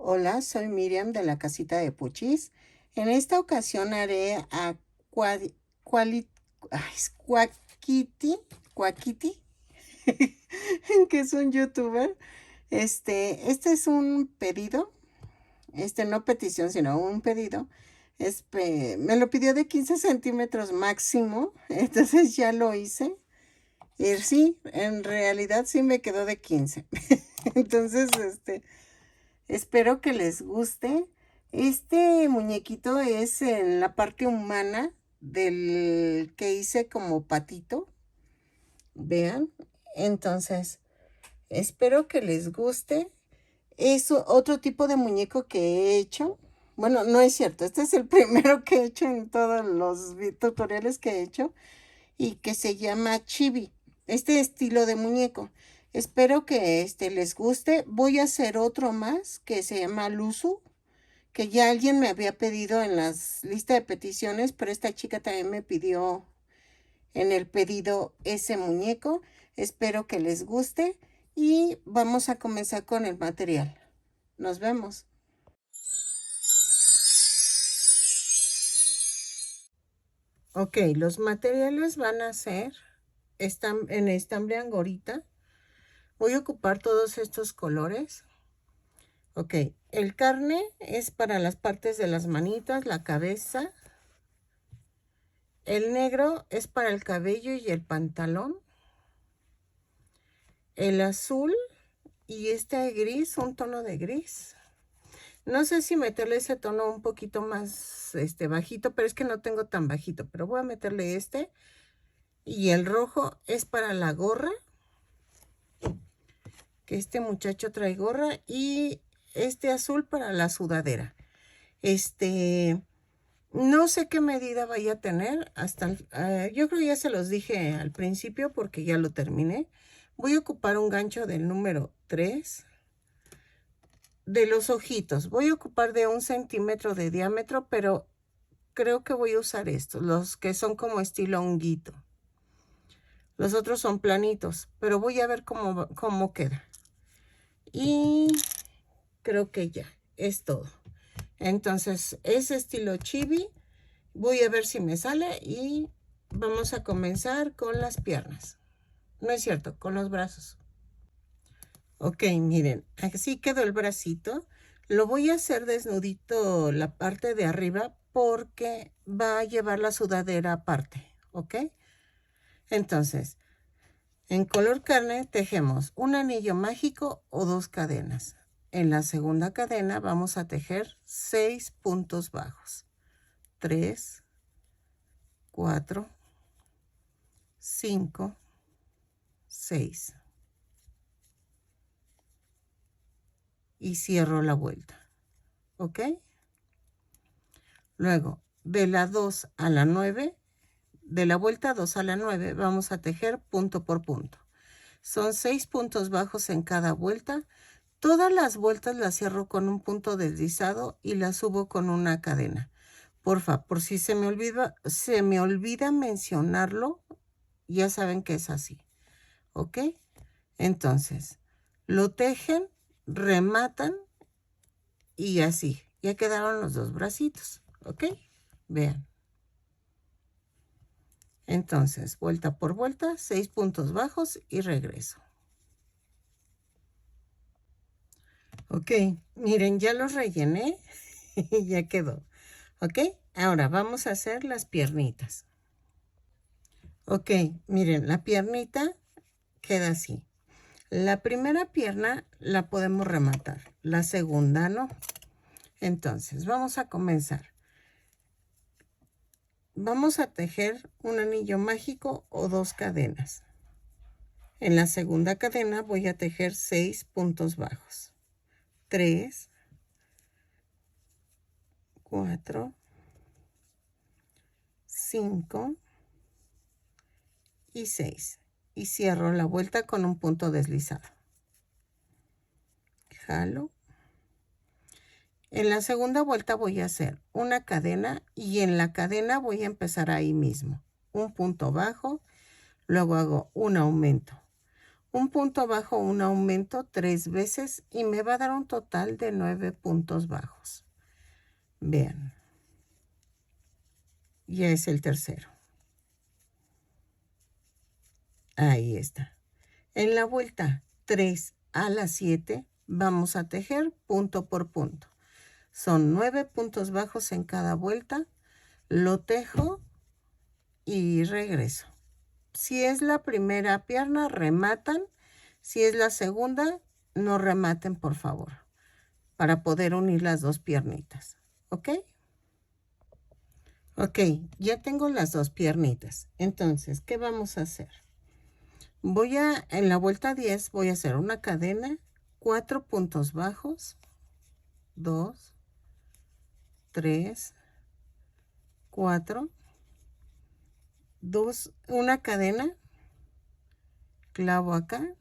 Hola, soy Miriam de la casita de Puchis. En esta ocasión haré a Cuadi- Cuali- ay, es Cuaquiti, que es un youtuber. Este es un pedido, no petición, sino un pedido. Me lo pidió de 15 centímetros máximo, entonces ya lo hice. Y sí, en realidad sí me quedó de 15. Entonces, espero que les guste. Este muñequito es en la parte humana del que hice como patito. Vean. Entonces, espero que les guste. Es otro tipo de muñeco que he hecho. Bueno, no es cierto. Este es el primero que he hecho en todos los tutoriales que he hecho y que se llama Chibi. Este estilo de muñeco. Espero que les guste. Voy a hacer otro más que se llama Luzu, que ya alguien me había pedido en las listas de peticiones, pero esta chica también me pidió en el pedido ese muñeco. Espero que les guste y vamos a comenzar con el material. Nos vemos. Ok, los materiales van a ser en estambre angorita. Voy a ocupar todos estos colores. Ok, el carne es para las partes de las manitas, la cabeza. El negro es para el cabello y el pantalón. El azul y este gris, un tono de gris. No sé si meterle ese tono un poquito más bajito, pero es que no tengo tan bajito, pero voy a meterle este. Y el rojo es para la gorra, que este muchacho trae gorra, y este azul para la sudadera. No sé qué medida vaya a tener yo creo que ya se los dije al principio porque ya lo terminé. Voy a ocupar un gancho del número 3. De los ojitos, voy a ocupar de 1 centímetro de diámetro, pero creo que voy a usar estos, los que son como estilo honguito. Los otros son planitos, pero voy a ver cómo queda. Y creo que ya es todo. Entonces, es estilo chibi. Voy a ver si me sale y vamos a comenzar con las piernas. No es cierto, con los brazos. Ok, miren, así quedó el bracito. Lo voy a hacer desnudito la parte de arriba porque va a llevar la sudadera aparte, ¿ok? Entonces, en color carne tejemos un anillo mágico o 2 cadenas. En la segunda cadena vamos a tejer 6 puntos bajos. 3, 4, 5, 6. Y cierro la vuelta, ¿ok? Luego, de la 2 a la 9, de la vuelta 2 a la 9, vamos a tejer punto por punto. Son 6 puntos bajos en cada vuelta. Todas las vueltas las cierro con un punto deslizado y las subo con una cadena. Porfa, por si se me olvida mencionarlo, ya saben que es así, ¿ok? Entonces, lo tejen, rematan y así. Ya quedaron los dos bracitos, ¿ok? Vean. Entonces, vuelta por vuelta, 6 puntos bajos y regreso. Ok, miren, ya los rellené y ya quedó. Ok, ahora vamos a hacer las piernitas. Ok, miren, la piernita queda así. La primera pierna la podemos rematar, la segunda no. Entonces, vamos a comenzar. Vamos a tejer un anillo mágico o 2 cadenas. En la segunda cadena voy a tejer 6 puntos bajos. 3, 4, 5 y 6. Y cierro la vuelta con un punto deslizado. Jalo. En la segunda vuelta voy a hacer una cadena y en la cadena voy a empezar ahí mismo. Un punto bajo, luego hago un aumento. un punto bajo, un aumento 3 veces y me va a dar un total de 9 puntos bajos. Vean, ya es el tercero. Ahí está. En la vuelta 3 a la 7 vamos a tejer punto por punto. Son 9 puntos bajos en cada vuelta. Lo tejo y regreso. Si es la primera pierna, rematan. Si es la segunda, no rematen, por favor, para poder unir las dos piernitas. ¿Ok? Ok, ya tengo las dos piernitas. Entonces, ¿qué vamos a hacer? En la vuelta 10, voy a hacer una cadena, 4 puntos bajos, 2, 3, 4, 2, una cadena, clavo acá,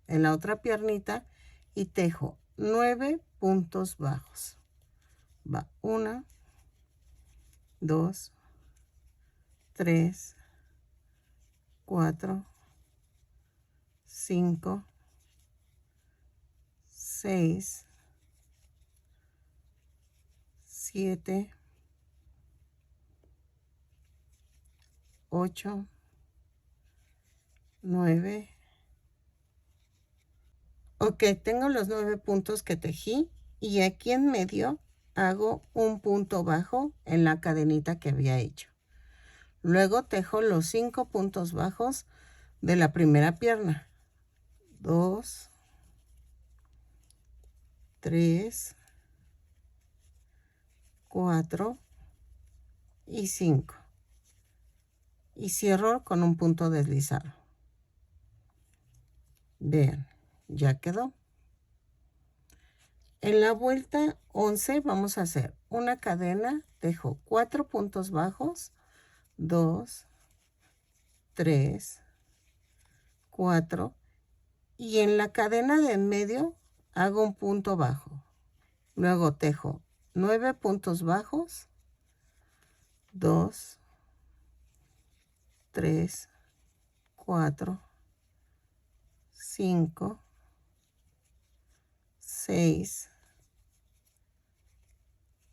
en la otra piernita y tejo 9 puntos bajos. Va 1, 2, 3, 4, 5, 6, 7, 8, 9. Ok, tengo los 9 puntos que tejí y aquí en medio hago un punto bajo en la cadenita que había hecho. Luego tejo los 5 puntos bajos de la primera pierna. 2, 3, 4 y 5. Y cierro con un punto deslizado. Vean, ya quedó. En la vuelta 11 vamos a hacer una cadena, tejo 4 puntos bajos, 2, 3, 4 y en la cadena de en medio hago un punto bajo. Luego tejo 9 puntos bajos, 2, 3, 4, 5, 6,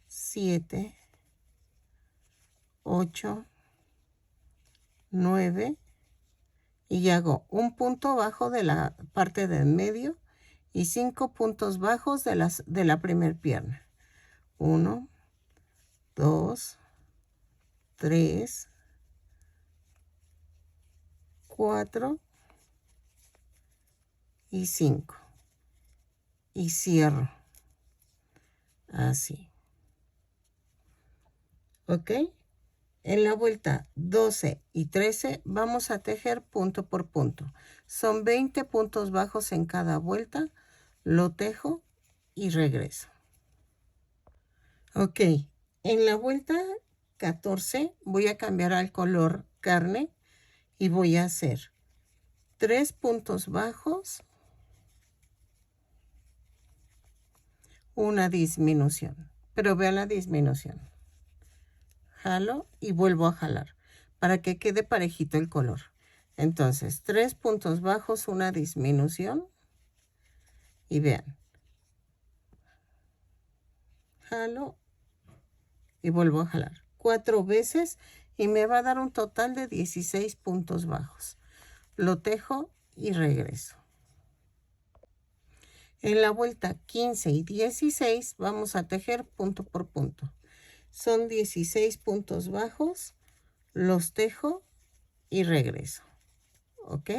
7, 8, 9 y hago un punto bajo de la parte de en medio y 5 puntos bajos de la primera pierna. 1, 2, 3, 4 y 5. Y cierro. Así. ¿Ok? En la vuelta 12 y 13 vamos a tejer punto por punto. Son 20 puntos bajos en cada vuelta. Lo tejo y regreso. Ok, en la vuelta 14 voy a cambiar al color carne y voy a hacer 3 puntos bajos, una disminución. Pero vean la disminución. Jalo y vuelvo a jalar para que quede parejito el color. Entonces, 3 puntos bajos, una disminución. Y vean. Jalo y vuelvo a jalar 4 veces y me va a dar un total de 16 puntos bajos. Lo tejo y regreso. En la vuelta 15 y 16 vamos a tejer punto por punto. Son 16 puntos bajos, los tejo y regreso. ¿Ok?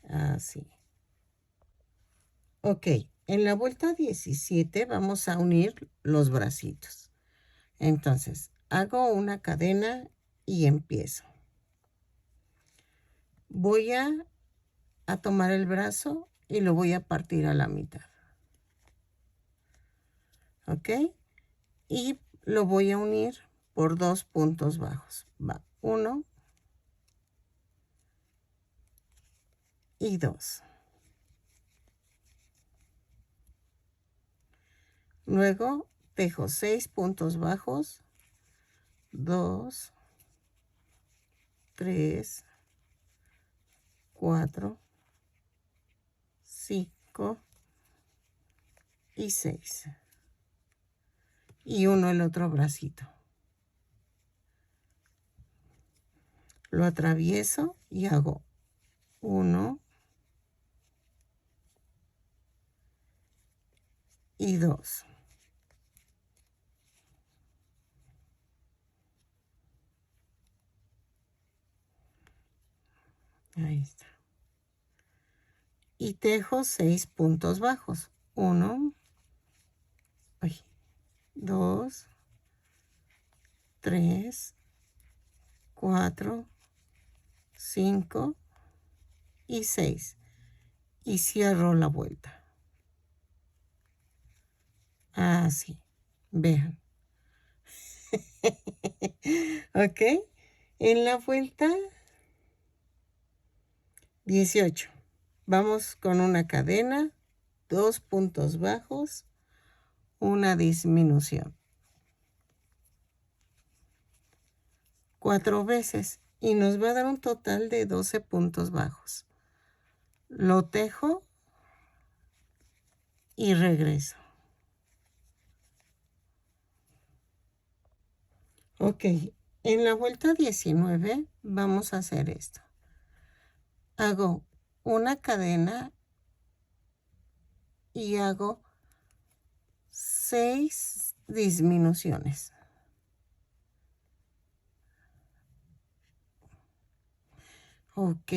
Así. Ok, en la vuelta 17 vamos a unir los bracitos. Entonces, hago una cadena y empiezo. Voy a tomar el brazo y lo voy a partir a la mitad. ¿Ok? Y lo voy a unir por 2 puntos bajos. Va 1 y 2. Luego tejo 6 puntos bajos. 2, 3, 4, 5 y 6. Y uno el otro bracito. Lo atravieso y hago 1 y 2. Ahí está. Y tejo 6 puntos bajos. 1, 2, 3, 4, 5 y 6. Y cierro la vuelta. Así. Vean. ¿Ok? En la vuelta 18. Vamos con una cadena, 2 puntos bajos, una disminución. 4 veces y nos va a dar un total de 12 puntos bajos. Lo tejo y regreso. Ok, en la vuelta 19 vamos a hacer esto. Hago una cadena y hago 6 disminuciones. Ok.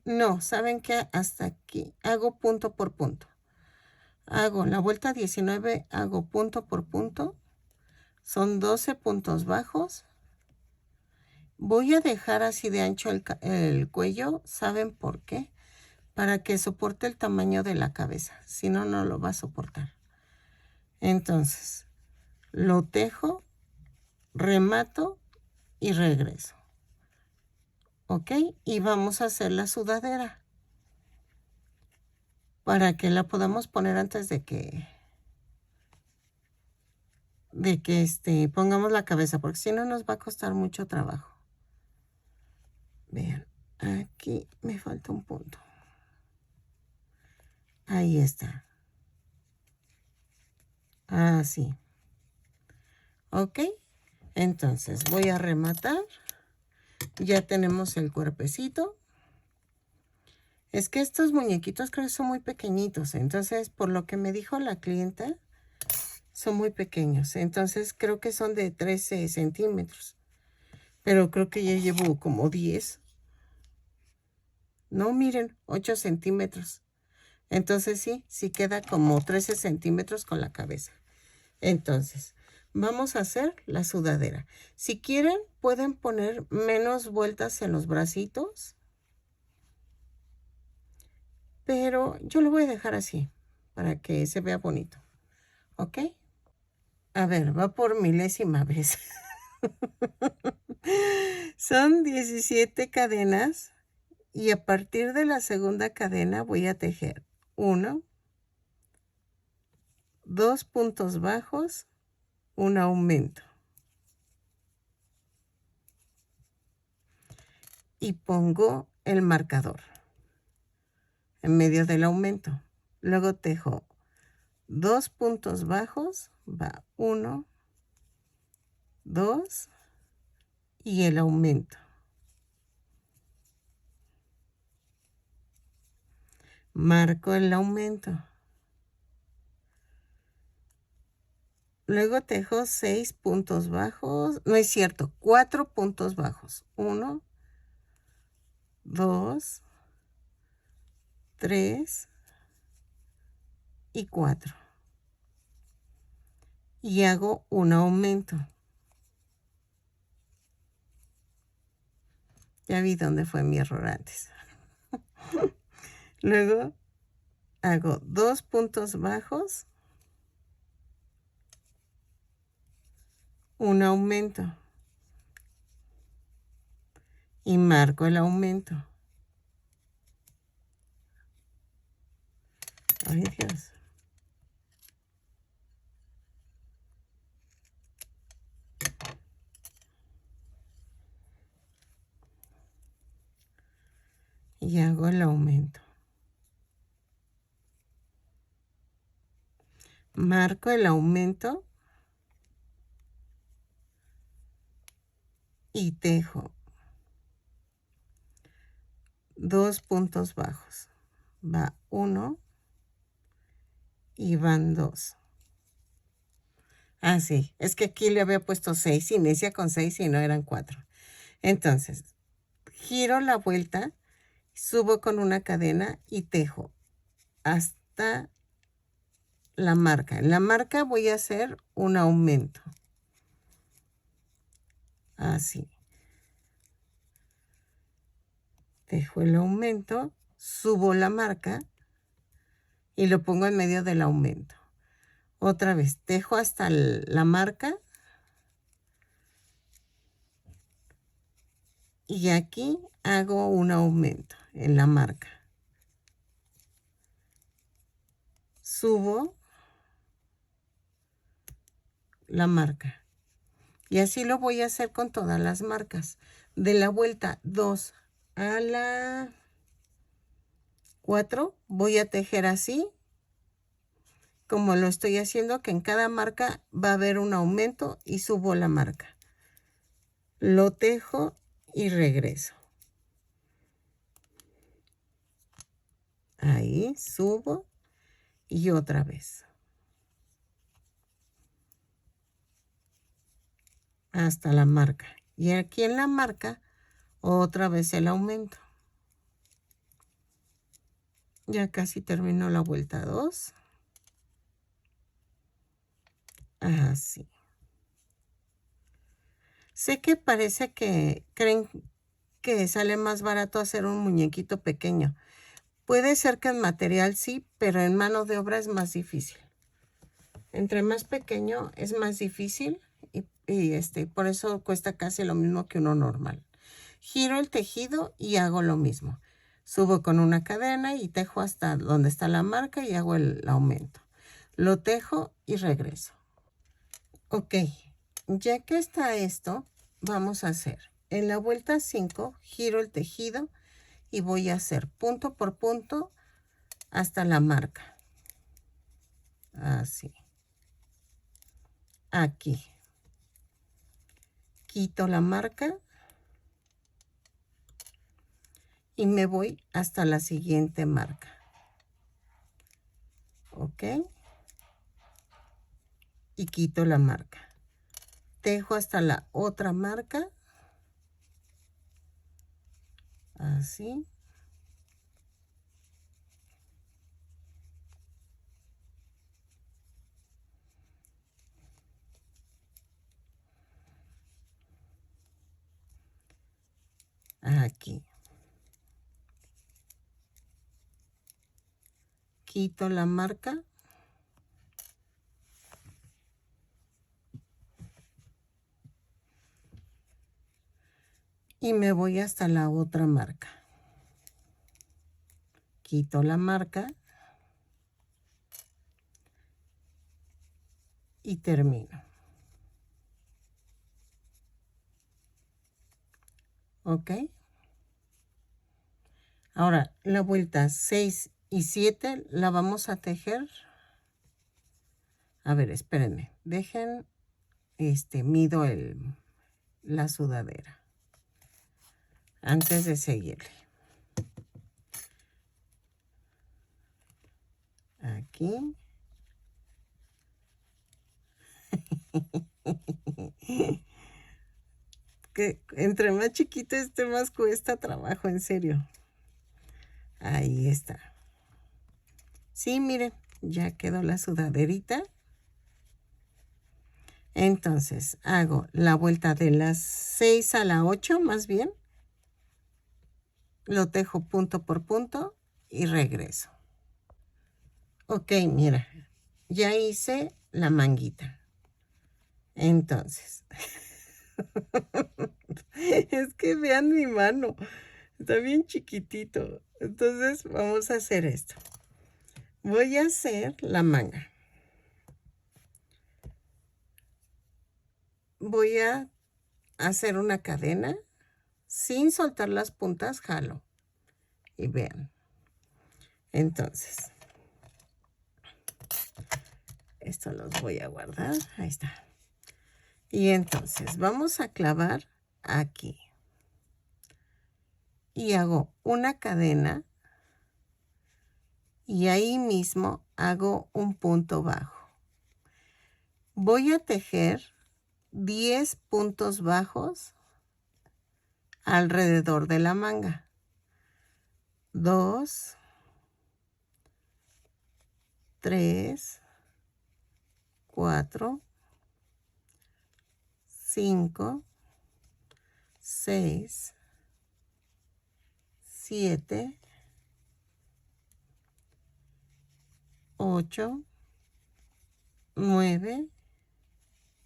No, ¿saben qué? Hasta aquí. Hago punto por punto. Hago la vuelta 19, hago punto por punto. Son 12 puntos bajos. Voy a dejar así de ancho el cuello. ¿Saben por qué? Para que soporte el tamaño de la cabeza. Si no, no lo va a soportar. Entonces, lo tejo, remato y regreso. ¿Ok? Y vamos a hacer la sudadera. Para que la podamos poner antes de que pongamos la cabeza, porque si no nos va a costar mucho trabajo. Vean, aquí me falta un punto. Ahí está. Así. Ok, entonces voy a rematar. Ya tenemos el cuerpecito. Es que estos muñequitos creo que son muy pequeñitos, entonces por lo que me dijo la clienta, son muy pequeños. Entonces creo que son de 13 centímetros, pero creo que ya llevo como 10. No, miren, 8 centímetros. Entonces sí queda como 13 centímetros con la cabeza. Entonces, vamos a hacer la sudadera. Si quieren, pueden poner menos vueltas en los bracitos. Pero yo lo voy a dejar así, para que se vea bonito. ¿Ok? A ver, va por milésima vez. Son 17 cadenas. Y a partir de la segunda cadena voy a tejer 1, 2 puntos bajos, un aumento. Y pongo el marcador en medio del aumento. Luego tejo 2 puntos bajos, va 1, 2 y el aumento. Marco el aumento. Luego tejo 6 puntos bajos, no es cierto, 4 puntos bajos. 1, 2, 3 y 4. Y hago un aumento. Ya vi dónde fue mi error antes. Luego hago 2 puntos bajos, un aumento. Y marco el aumento. Ay, Dios. y hago el aumento. Marco el aumento y tejo 2 puntos bajos. Va 1 y van 2. Ah, sí, es que aquí le había puesto 6, inicia con 6 y no eran 4. Entonces, giro la vuelta, subo con una cadena y tejo hasta la marca. En la marca voy a hacer un aumento. Así. Tejo el aumento, subo la marca y lo pongo en medio del aumento. Otra vez, tejo hasta la marca. Y aquí hago un aumento en la marca. Subo la marca. Y así lo voy a hacer con todas las marcas. De la vuelta 2 a la 4 voy a tejer así, como lo estoy haciendo, que en cada marca va a haber un aumento y subo la marca. Lo tejo y regreso. Ahí subo y otra vez. Hasta la marca. Y aquí en la marca, otra vez el aumento. Ya casi terminó la vuelta 2. Así. Sé que parece que creen que sale más barato hacer un muñequito pequeño. Puede ser que en material sí, pero en mano de obra es más difícil. Entre más pequeño es más difícil y por eso cuesta casi lo mismo que uno normal. Giro el tejido y hago lo mismo. Subo con una cadena y tejo hasta donde está la marca y hago el aumento. Lo tejo y regreso. Ok, ya que está esto, vamos a hacer en la vuelta 5, giro el tejido y voy a hacer punto por punto hasta la marca. Así. Aquí. Quito la marca y me voy hasta la siguiente marca. Ok. Y quito la marca. Tejo hasta la otra marca. Así. Aquí. Quito la marca. Y me voy hasta la otra marca. Quito la marca. Y termino. ¿Ok? Ahora, la vuelta 6 y 7 la vamos a tejer. A ver, espérenme. Dejen, mido la sudadera antes de seguirle. Aquí. Que entre más chiquito más cuesta trabajo, en serio. Ahí está. Sí, miren, ya quedó la sudaderita. Entonces, hago la vuelta de las 6 a la 8, más bien. Lo tejo punto por punto y regreso. Ok, mira, ya hice la manguita. Entonces, es que vean mi mano. Está bien chiquitito. Entonces, vamos a hacer esto. Voy a hacer la manga. Voy a hacer una cadena. Sin soltar las puntas, jalo. y vean. Entonces, esto los voy a guardar. Ahí está. Y entonces vamos a clavar aquí. Y hago una cadena. Y ahí mismo hago un punto bajo. Voy a tejer 10 puntos bajos alrededor de la manga. 2, 3, 4, 5, 6, 7, 8, 9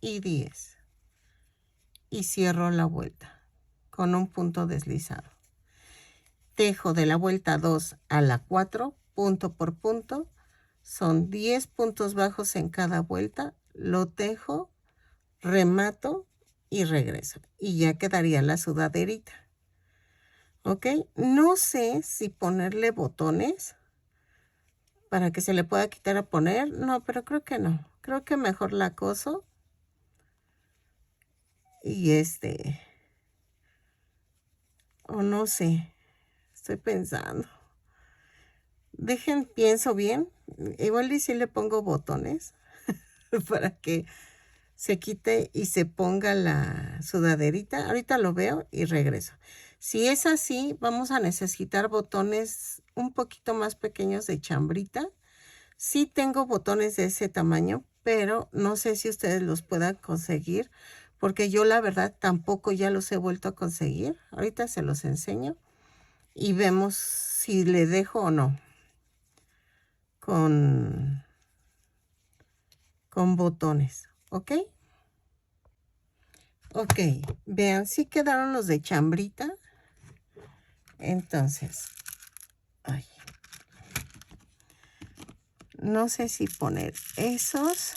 y 10. Y cierro la vuelta con un punto deslizado. Tejo de la vuelta 2 a la 4, punto por punto. Son 10 puntos bajos en cada vuelta. Lo tejo, remato y regreso. Y ya quedaría la sudaderita. ¿Ok? No sé si ponerle botones para que se le pueda quitar a poner. No, pero creo que no. Creo que mejor la coso. Y o no sé. Estoy pensando. Pienso bien. Igual y si le pongo botones para que se quite y se ponga la sudaderita. Ahorita lo veo y regreso. Si es así, vamos a necesitar botones un poquito más pequeños de chambrita. Sí tengo botones de ese tamaño, pero no sé si ustedes los puedan conseguir, porque yo la verdad tampoco ya los he vuelto a conseguir. Ahorita se los enseño y vemos si le dejo o no con botones, ¿ok? Ok, vean, sí quedaron los de chambrita. Entonces, ay, no sé si poner esos.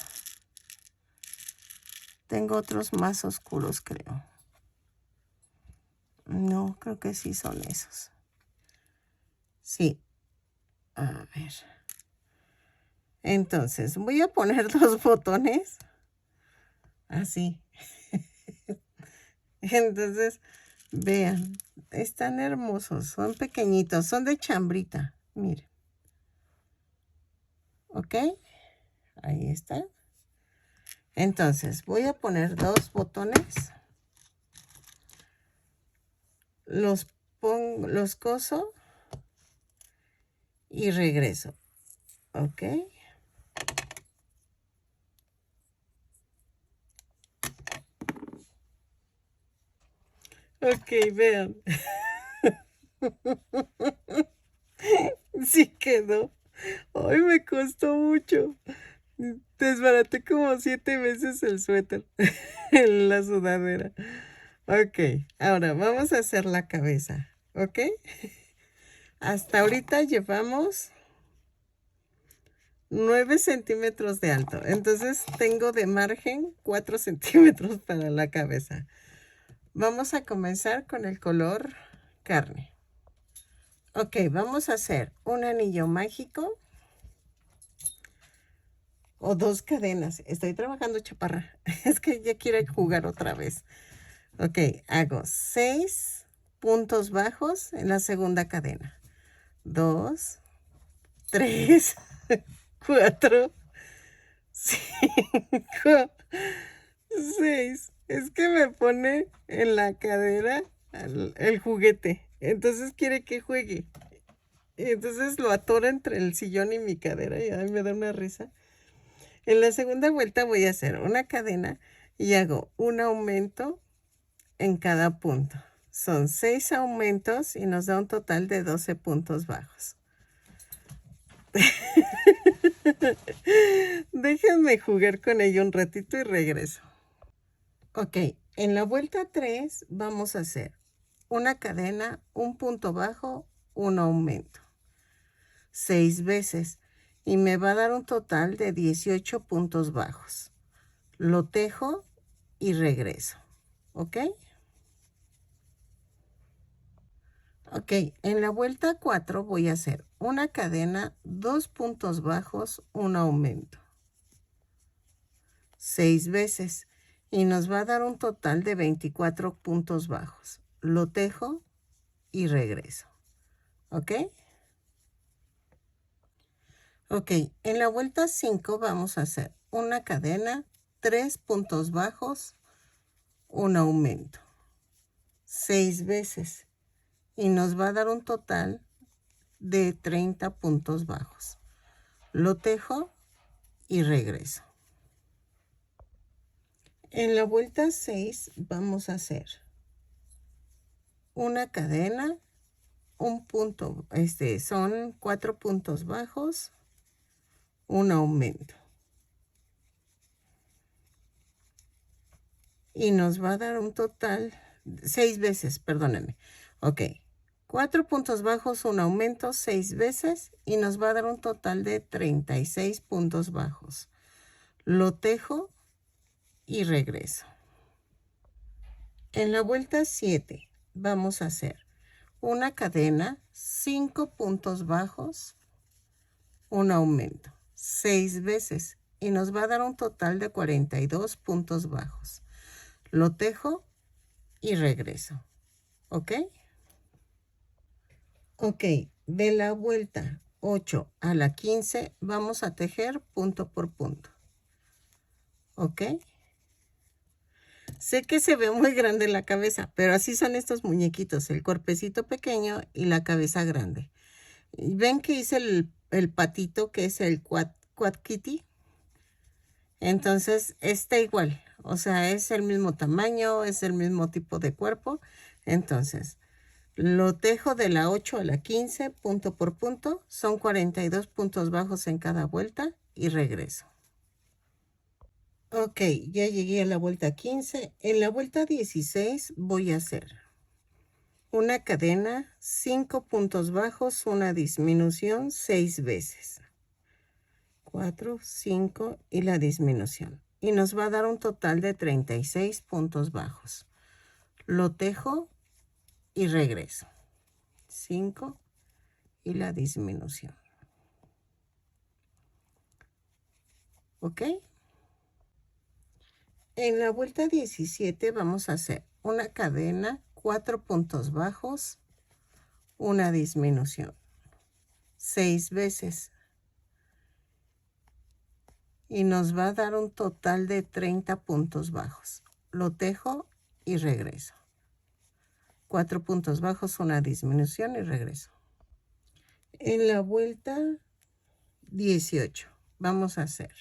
Tengo otros más oscuros, creo. No, creo que sí son esos. Sí. A ver. Entonces, voy a poner 2 botones. Así. Entonces, vean. Están hermosos. Son pequeñitos. Son de chambrita. Miren. ¿Ok? Ahí está. Entonces, voy a poner 2 botones. Los pongo, los coso y regreso. ¿Ok? Ok, vean. Sí quedó. Ay, me costó mucho. Desbaraté como 7 veces el suéter en la sudadera. Ok, ahora vamos a hacer la cabeza. ¿Ok? Hasta ahorita llevamos 9 centímetros de alto. Entonces tengo de margen 4 centímetros para la cabeza. Vamos a comenzar con el color carne. Ok, vamos a hacer un anillo mágico o 2 cadenas. Estoy trabajando, chaparra. Es que ya quiero jugar otra vez. Ok, hago 6 puntos bajos en la segunda cadena. 2, 3, 4, 5, 6. Es que me pone en la cadera el juguete. Entonces quiere que juegue. Y entonces lo atora entre el sillón y mi cadera y a mí me da una risa. En la segunda vuelta voy a hacer una cadena y hago un aumento en cada punto. Son 6 aumentos y nos da un total de 12 puntos bajos. Déjenme jugar con ello un ratito y regreso. Ok, en la vuelta 3 vamos a hacer una cadena, un punto bajo, un aumento. 6 veces y me va a dar un total de 18 puntos bajos. Lo tejo y regreso. ¿Ok? Ok, en la vuelta 4 voy a hacer una cadena, 2 puntos bajos, un aumento. 6 veces. Y nos va a dar un total de 24 puntos bajos. Lo tejo y regreso. ¿Ok? Ok, en la vuelta 5 vamos a hacer una cadena, 3 puntos bajos, un aumento. 6 veces. Y nos va a dar un total de 30 puntos bajos. Lo tejo y regreso. En la vuelta 6 vamos a hacer una cadena, un punto, son 4 puntos bajos, un aumento. Y nos va a dar un total, 6 veces, perdónenme. Ok, 4 puntos bajos, un aumento, 6 veces, y nos va a dar un total de 36 puntos bajos. Lo tejo y regreso. En la vuelta 7 vamos a hacer una cadena, 5 puntos bajos, un aumento, 6 veces, y nos va a dar un total de 42 puntos bajos. Lo tejo y regreso. ¿Ok? Ok, de la vuelta 8 a la 15 vamos a tejer punto por punto. ¿Ok? Sé que se ve muy grande la cabeza, pero así son estos muñequitos, el cuerpecito pequeño y la cabeza grande. ¿Y ven que hice el patito que es el quad kitty? Entonces está igual, o sea, es el mismo tamaño, es el mismo tipo de cuerpo. Entonces, lo tejo de la 8 a la 15, punto por punto. Son 42 puntos bajos en cada vuelta y regreso. Ok, ya llegué a la vuelta 15. En la vuelta 16 voy a hacer una cadena, 5 puntos bajos, una disminución 6 veces. 4, 5 y la disminución. Y nos va a dar un total de 36 puntos bajos. Lo tejo y regreso. 5 y la disminución. ¿Ok? En la vuelta 17 vamos a hacer una cadena, 4 puntos bajos, una disminución. 6 veces. Y nos va a dar un total de 30 puntos bajos. Lo tejo y regreso. 4 puntos bajos, una disminución y regreso. En la vuelta 18 vamos a hacer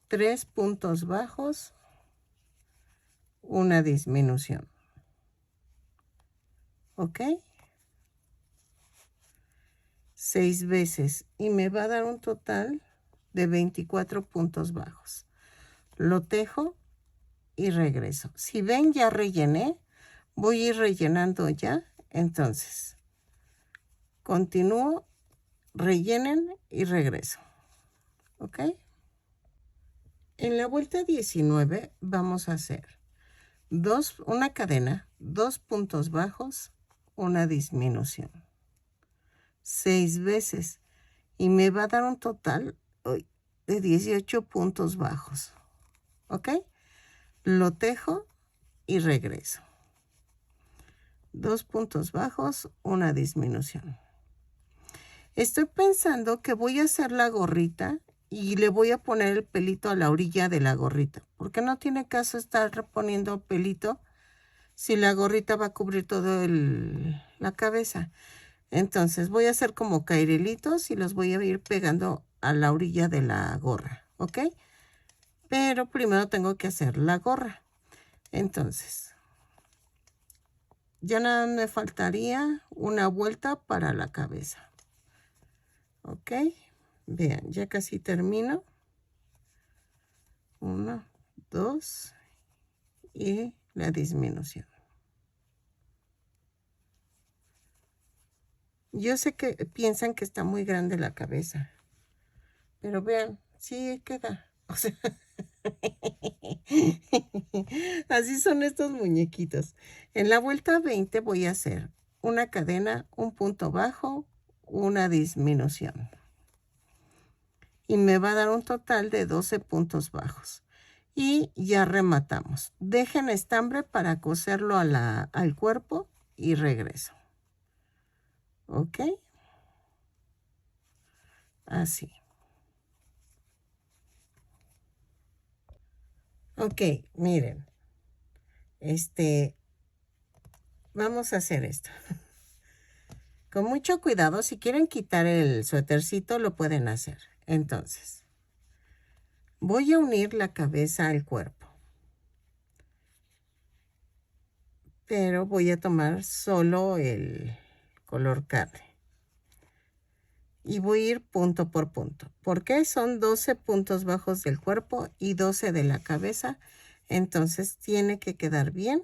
3 puntos bajos, una disminución. ¿Ok? 6 veces y me va a dar un total de 24 puntos bajos. Lo tejo y regreso. Si ven, ya rellené. Voy a ir rellenando ya. Entonces, continúo, rellenen y regreso. ¿Ok? En la vuelta 19 vamos a hacer una cadena, 2 puntos bajos, una disminución. 6 veces. Y me va a dar un total de 18 puntos bajos. ¿Ok? Lo tejo y regreso. 2 puntos bajos, una disminución. Estoy pensando que voy a hacer la gorrita y le voy a poner el pelito a la orilla de la gorrita, porque no tiene caso estar poniendo pelito si la gorrita va a cubrir toda la cabeza. Entonces voy a hacer como cairelitos y los voy a ir pegando a la orilla de la gorra, ¿ok? Pero primero tengo que hacer la gorra. Entonces, ya nada me faltaría una vuelta para la cabeza. ¿Ok? Vean, ya casi termino. 1, 2 y la disminución. Yo sé que piensan que está muy grande la cabeza, pero vean, sí queda. O sea, así son estos muñequitos. En la vuelta 20 voy a hacer una cadena, un punto bajo, una disminución. Y me va a dar un total de 12 puntos bajos. Y ya rematamos. Dejen estambre para coserlo al cuerpo y regreso. ¿Ok? Así. Ok, miren. Vamos a hacer esto. Con mucho cuidado, si quieren quitar el suétercito, lo pueden hacer. Entonces, voy a unir la cabeza al cuerpo. Pero voy a tomar solo el color carne. Y voy a ir punto por punto. ¿Por qué? Son 12 puntos bajos del cuerpo y 12 de la cabeza. Entonces, tiene que quedar bien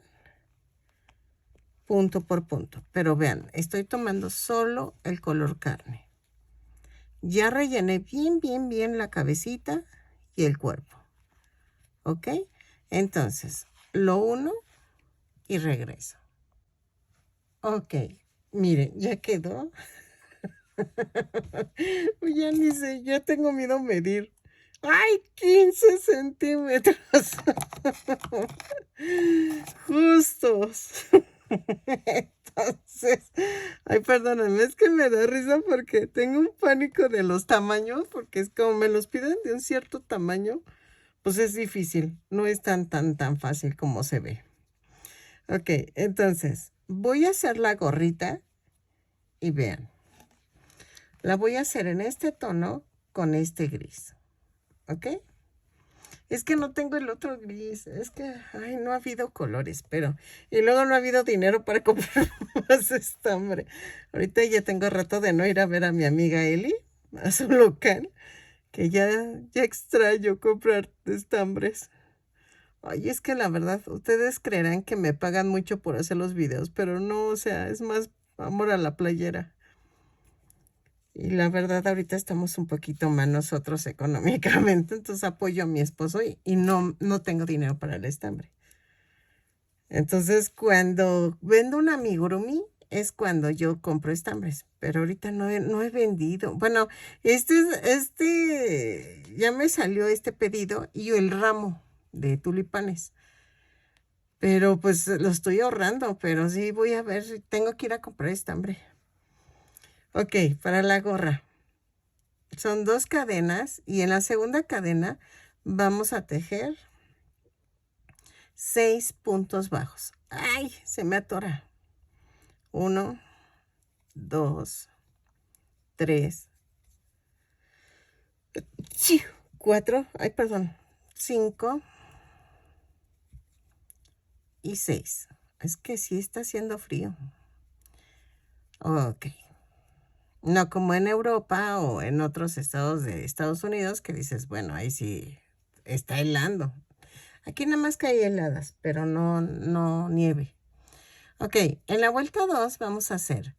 punto por punto. Pero vean, estoy tomando solo el color carne. Ya rellené bien la cabecita y el cuerpo. ¿Ok? Entonces, lo uno y regreso. Ok, miren, ya quedó. Ya ni sé, ya tengo miedo a medir. ¡Ay, 15 centímetros! Justos. Entonces, ay, perdónenme, es que me da risa porque tengo un pánico de los tamaños, porque es como me los piden de un cierto tamaño, pues es difícil, no es tan fácil como se ve. Ok, entonces, voy a hacer la gorrita y vean, la voy a hacer en este tono con este gris, ¿ok? Es que no tengo el otro gris. Es que, ay, no ha habido colores, pero... Y luego no ha habido dinero para comprar más estambre. Ahorita ya tengo rato de no ir a ver a mi amiga Eli, a su local, que ya extraño comprar estambres. Ay, es que la verdad, ustedes creerán que me pagan mucho por hacer los videos, pero no, o sea, es más amor a la playera. Y la verdad, ahorita estamos un poquito más nosotros económicamente, entonces apoyo a mi esposo y no tengo dinero para el estambre. Entonces, cuando vendo un amigurumi, es cuando yo compro estambres, pero ahorita no he vendido. Bueno, ya me salió este pedido y el ramo de tulipanes, pero pues lo estoy ahorrando, pero sí voy a ver, tengo que ir a comprar estambre. Ok, para la gorra. Son 2 cadenas y en la segunda cadena vamos a tejer 6 puntos bajos. ¡Ay! Se me atora. 1, 2, 3, 4, ay, perdón, 5 y 6. Es que sí está haciendo frío. Ok. No como en Europa o en otros estados de Estados Unidos que dices, bueno, ahí sí está helando. Aquí nada más cae heladas, pero no nieve. Ok, en la vuelta 2 vamos a hacer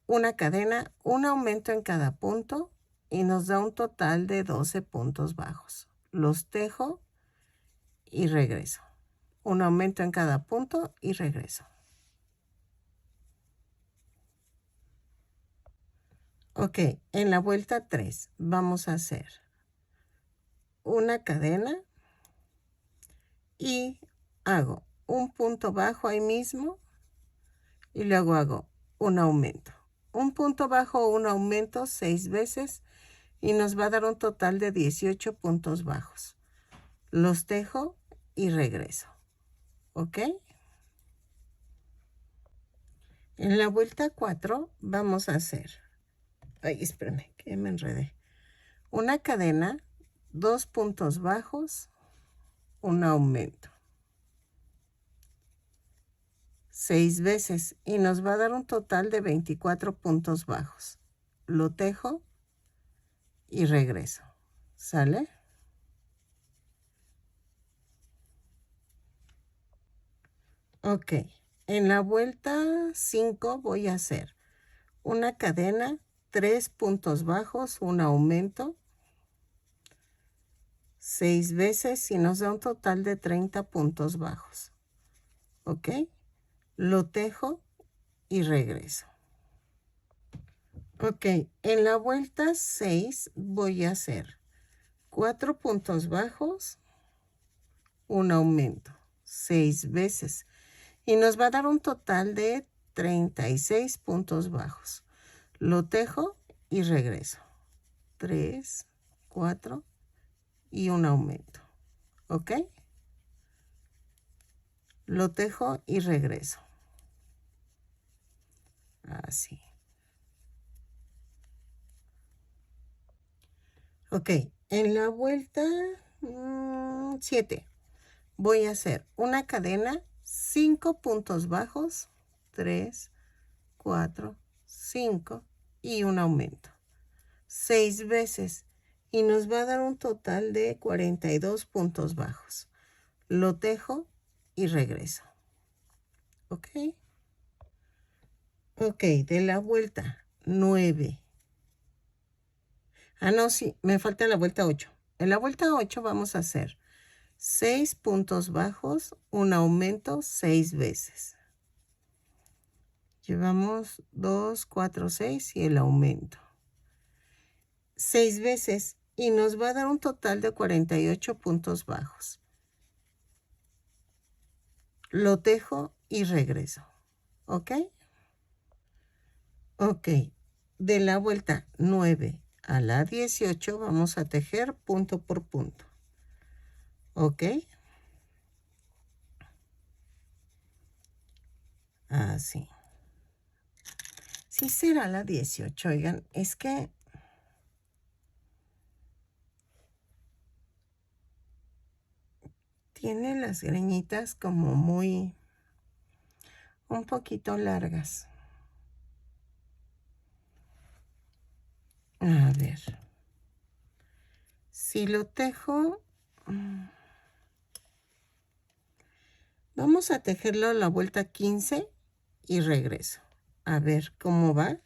una cadena, un aumento en cada punto y nos da un total de 12 puntos bajos. Los tejo y regreso. Un aumento en cada punto y regreso. Ok, en la vuelta 3 vamos a hacer una cadena y hago un punto bajo ahí mismo y luego hago un aumento. Un punto bajo o un aumento 6 veces y nos va a dar un total de 18 puntos bajos. Los tejo y regreso. ¿Ok? En la vuelta 4 vamos a hacer, ay, espérame, que me enredé. Una cadena, 2 puntos bajos, un aumento. 6 veces y nos va a dar un total de 24 puntos bajos. Lo tejo y regreso. ¿Sale? Ok. En la vuelta 5 voy a hacer una cadena, 3 puntos bajos, un aumento, 6 veces y nos da un total de 30 puntos bajos. ¿Ok? Lo tejo y regreso. Ok, en la vuelta 6 voy a hacer 4 puntos bajos, un aumento, 6 veces. Y nos va a dar un total de 36 puntos bajos. Lo tejo y regreso. 3, 4 y un aumento. ¿Ok? Lo tejo y regreso. Así. Ok, en la vuelta 7 voy a hacer una cadena, 5 puntos bajos, 3, 4, 5 y un aumento. 6 veces y nos va a dar un total de 42 puntos bajos. Lo tejo y regreso. ¿Ok? Ok, de la vuelta 9. Ah, no, sí, me falta la vuelta 8. En la vuelta 8 vamos a hacer 6 puntos bajos, un aumento 6 veces. Llevamos 2, 4, 6 y el aumento. 6 veces y nos va a dar un total de 48 puntos bajos. Lo tejo y regreso. ¿Ok? Ok. De la vuelta 9 a la 18 vamos a tejer punto por punto. ¿Ok? Así. Sí será la 18, oigan, es que tiene las greñitas como muy, un poquito largas. A ver. Si lo tejo, vamos a tejerlo a la vuelta 15 y regreso. A ver cómo va.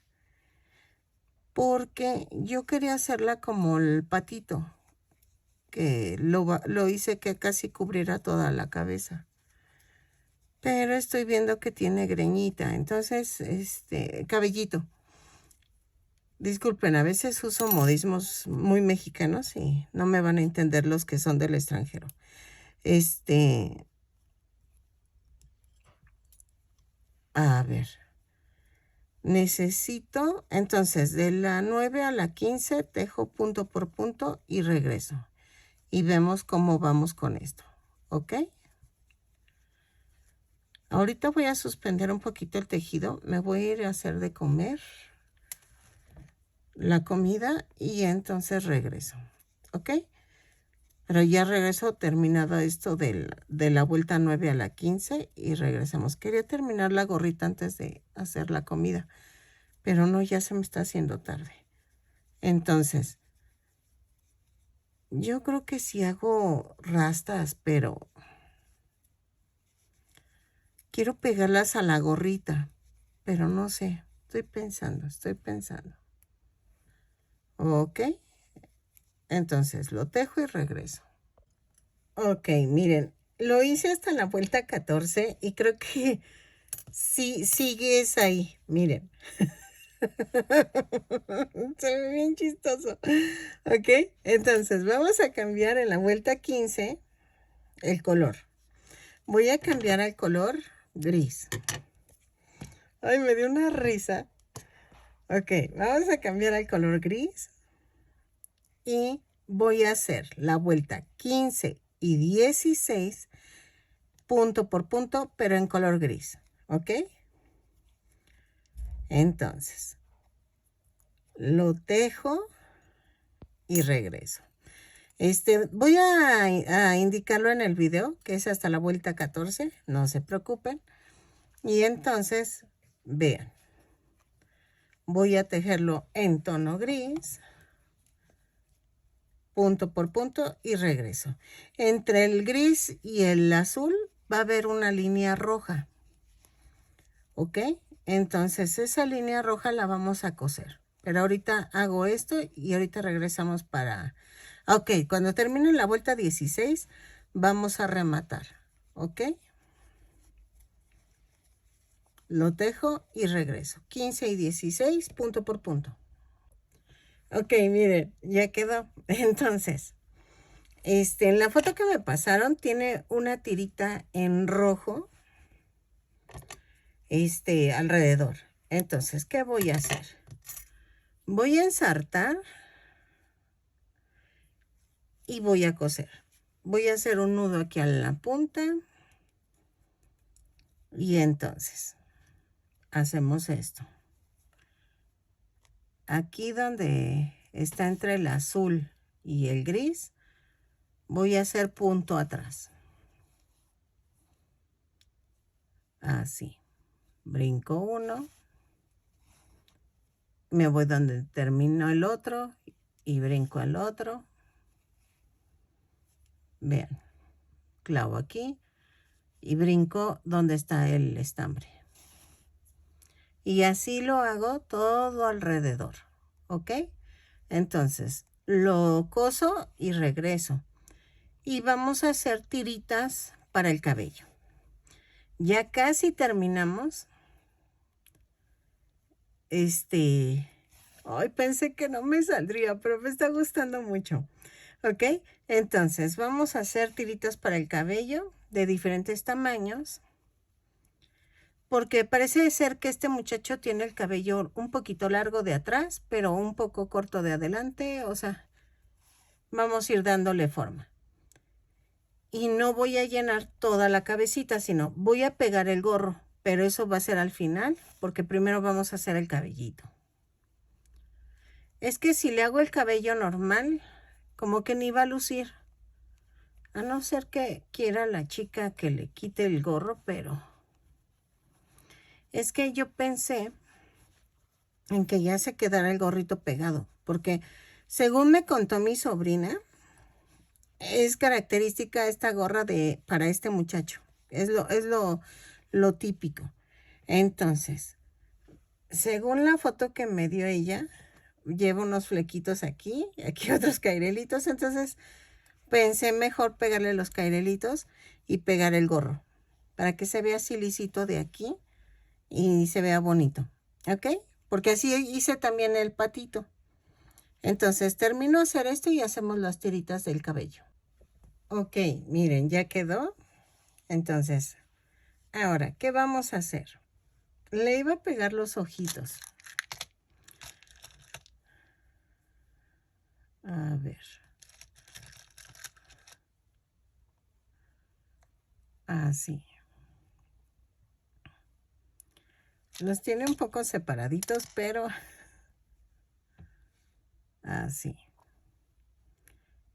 Porque yo quería hacerla como el patito, que lo hice que casi cubriera toda la cabeza. Pero estoy viendo que tiene greñita, entonces, cabellito. Disculpen, a veces uso modismos muy mexicanos y no me van a entender los que son del extranjero. A ver. Necesito, entonces, de la 9 a la 15, tejo punto por punto y regreso. Y vemos cómo vamos con esto, ¿ok? Ahorita voy a suspender un poquito el tejido. Me voy a ir a hacer de comer la comida y entonces regreso, ¿ok? Pero ya regreso terminado esto de la vuelta 9 a la 15 y regresamos. Quería terminar la gorrita antes de hacer la comida, pero no, ya se me está haciendo tarde. Entonces, yo creo que sí hago rastas, pero quiero pegarlas a la gorrita, pero no sé. Estoy pensando. Ok. Entonces, lo tejo y regreso. Ok, miren, lo hice hasta la vuelta 14 y creo que sí, sigues ahí, miren. Se ve bien chistoso. Ok, entonces vamos a cambiar en la vuelta 15 el color. Voy a cambiar al color gris. Ay, me dio una risa. Ok, vamos a cambiar al color gris. Y voy a hacer la vuelta 15 y 16 punto por punto, pero en color gris. ¿Ok? Entonces, lo tejo y regreso. Voy a indicarlo en el video, que es hasta la vuelta 14, no se preocupen. Y entonces, vean, voy a tejerlo en tono gris, punto por punto y regreso. Entre el gris y el azul va a haber una línea roja. ¿Ok? Entonces esa línea roja la vamos a coser. Pero ahorita hago esto y ahorita regresamos para... Ok, cuando termine la vuelta 16 vamos a rematar. ¿Ok? Lo tejo y regreso. 15 y 16, punto por punto. Ok, miren, ya quedó. Entonces, en la foto que me pasaron tiene una tirita en rojo, alrededor. Entonces, ¿qué voy a hacer? Voy a ensartar y voy a coser. Voy a hacer un nudo aquí a la punta. Y entonces, hacemos esto. Aquí donde está entre el azul y el gris, voy a hacer punto atrás. Así. Brinco uno. Me voy donde termino el otro y brinco al otro. Vean. Clavo aquí y brinco donde está el estambre. Y así lo hago todo alrededor. ¿Ok? Entonces, lo coso y regreso. Y vamos a hacer tiritas para el cabello. Ya casi terminamos. Ay, pensé que no me saldría, pero me está gustando mucho. ¿Ok? Entonces, vamos a hacer tiritas para el cabello de diferentes tamaños. Porque parece ser que este muchacho tiene el cabello un poquito largo de atrás, pero un poco corto de adelante. O sea, vamos a ir dándole forma. Y no voy a llenar toda la cabecita, sino voy a pegar el gorro. Pero eso va a ser al final, porque primero vamos a hacer el cabellito. Es que si le hago el cabello normal, como que ni va a lucir. A no ser que quiera la chica que le quite el gorro, pero... Es que yo pensé en que ya se quedara el gorrito pegado, porque según me contó mi sobrina, es característica esta gorra para este muchacho. Es lo típico. Entonces, según la foto que me dio ella, lleva unos flequitos aquí, aquí otros cairelitos. Entonces, pensé mejor pegarle los cairelitos y pegar el gorro, para que se vea así lisito de aquí y se vea bonito. ¿Ok? Porque así hice también el patito. Entonces, termino de hacer esto y hacemos las tiritas del cabello. Ok, miren, ya quedó. Entonces, ahora, ¿qué vamos a hacer? Le iba a pegar los ojitos. A ver. Así. Los tiene un poco separaditos, pero así.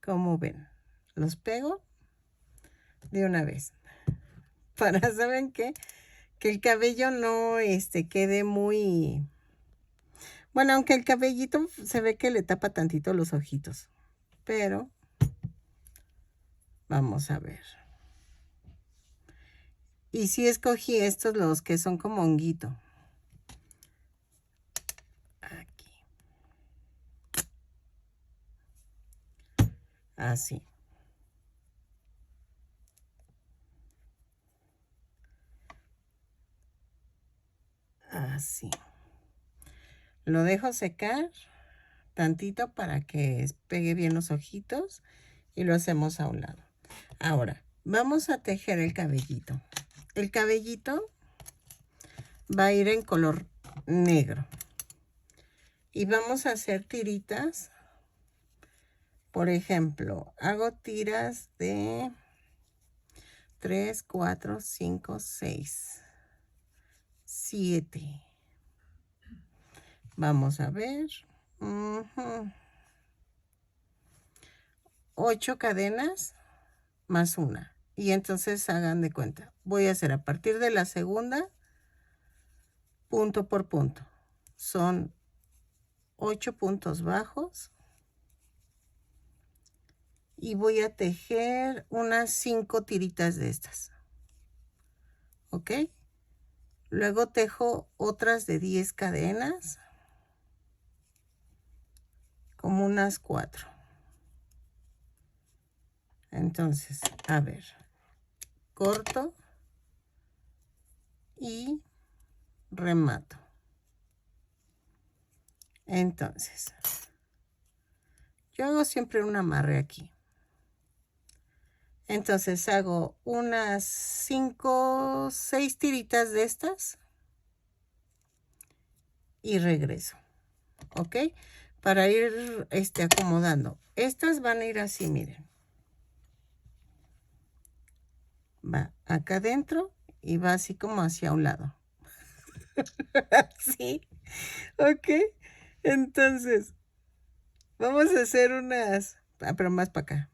Como ven, los pego de una vez. Para, ¿saben qué? Que el cabello no quede muy... Bueno, aunque el cabellito se ve que le tapa tantito los ojitos. Pero vamos a ver. Y sí escogí estos, los que son como honguito. Aquí. Así. Así. Lo dejo secar tantito para que pegue bien los ojitos y lo hacemos a un lado. Ahora, vamos a tejer el cabellito. El cabellito va a ir en color negro. Y vamos a hacer tiritas. Por ejemplo, hago tiras de 3, 4, 5, 6, 7. Vamos a ver. 8 cadenas más una. Y entonces hagan de cuenta. Voy a hacer a partir de la segunda, punto por punto. Son 8 puntos bajos. Y voy a tejer unas 5 tiritas de estas. ¿Ok? Luego tejo otras de 10 cadenas. Como unas 4. Entonces, a ver. Corto. Y remato. Entonces, yo hago siempre un amarre aquí. Entonces hago unas 5 o 6 tiritas de estas y regreso, ¿ok? Para ir acomodando. Estas van a ir así, miren. Va acá adentro y va así como hacia un lado. Así, ¿ok? Entonces, vamos a hacer unas, pero más para acá,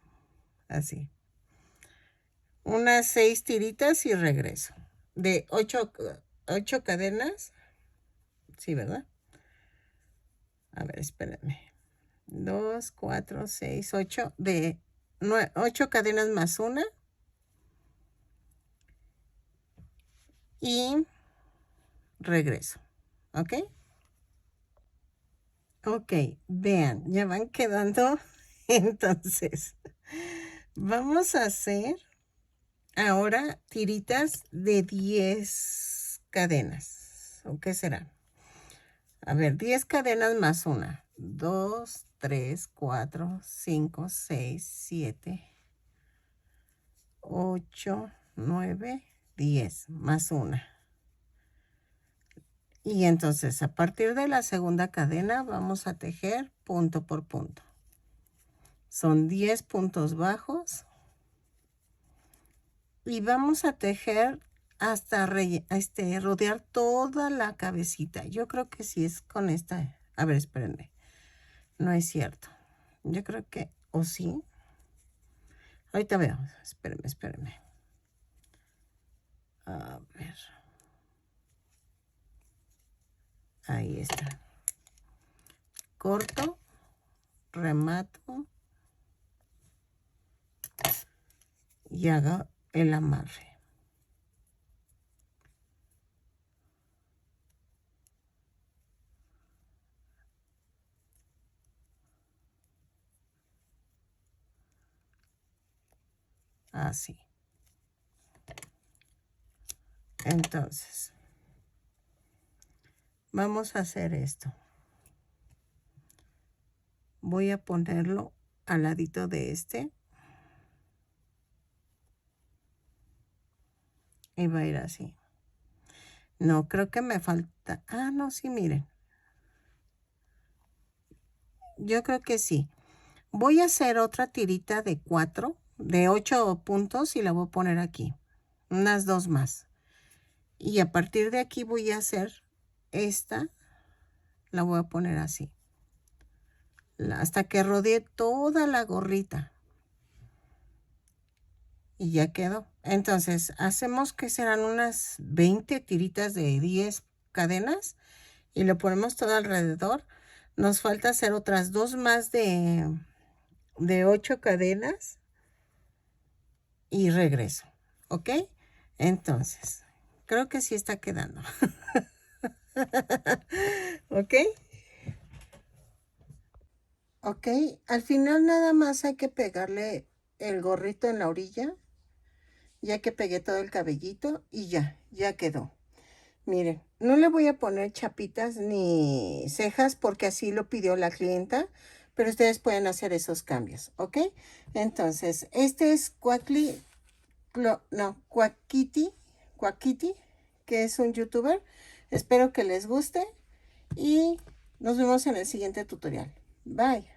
así. Unas 6 tiritas y regreso. De 8 cadenas. Sí, ¿verdad? A ver, espérenme. 2, 4, 6, 8. De 8 cadenas más una. Y regreso. ¿Ok? Ok, vean, ya van quedando. Entonces, vamos a hacer ahora tiritas de 10 cadenas. ¿O qué será? A ver, 10 cadenas más una. 2, 3, 4, 5, 6, 7, 8, 9, 10 más una. Y entonces a partir de la segunda cadena vamos a tejer punto por punto. Son 10 puntos bajos. Y vamos a tejer hasta rodear toda la cabecita. Yo creo que sí es con esta. A ver, espérenme. No es cierto. Yo creo que, o sí. Ahorita veo. Espérenme. A ver. Ahí está. Corto, remato y hago el amarre. Así. Entonces, vamos a hacer esto. Voy a ponerlo al ladito de este. Y va a ir así. No, creo que me falta. Ah, no, sí, miren. Yo creo que sí. Voy a hacer otra tirita de 4, de 8 puntos y la voy a poner aquí. Unas 2 más. Y a partir de aquí voy a hacer esta. La voy a poner así. Hasta que rodee toda la gorrita. Y ya quedó. Entonces, hacemos que serán unas 20 tiritas de 10 cadenas. Y lo ponemos todo alrededor. Nos falta hacer otras 2 más de 8 cadenas. Y regreso. ¿Ok? Entonces, creo que sí está quedando. ¿Ok? Ok, al final nada más hay que pegarle el gorrito en la orilla, ya que pegué todo el cabellito y ya quedó. Miren, no le voy a poner chapitas ni cejas porque así lo pidió la clienta, pero ustedes pueden hacer esos cambios, ¿ok? Entonces, este es Cuaquiti, que es un youtuber. Espero que les guste y nos vemos en el siguiente tutorial. Bye.